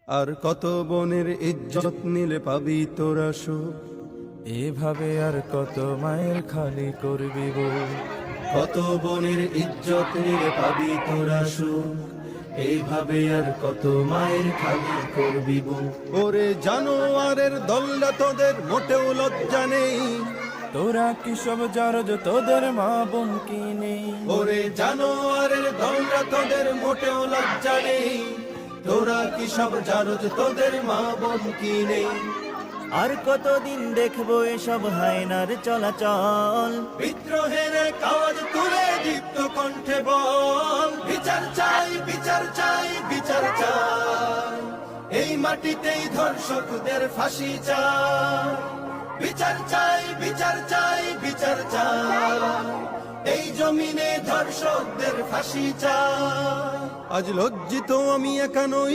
আর কত বনের ইজ্জত নিলে পাবি তোরা সুখ। এভাবে আর কত মায়ের খালি করবি বুক। কত বনের ইজ্জত নিলে পাবি তোরা সুখ। এইভাবে আর কত মায়ের খালি করবি বুক। ওরে জানোয়ারের দলরা তোদের মোটেও লজ্জা নেই। তোরা কি সব জারজ তোদের মা বোন কি নেই? ওরে জানোয়ারের দলরা তোদের মোটেও লজ্জা নেই। তোরা কি সব জারজ তোদের মা বোন কি নেই? আর কতদিন দেখবো এসব হায়নার চলাচল? বিদ্রোহের আওয়াজ তুলে দীপ্ত কণ্ঠে বল, বিচার চাই, বিচার চাই, বিচার চাই। এই মাটিতেই ধর্ষকদের ফাঁসি চাই। বিচার চাই, বিচার চাই, বিচার চাই। এই জমিনে ধর্ষকদের ফাঁসি চাই। আজ লজ্জিত আমি একা নই।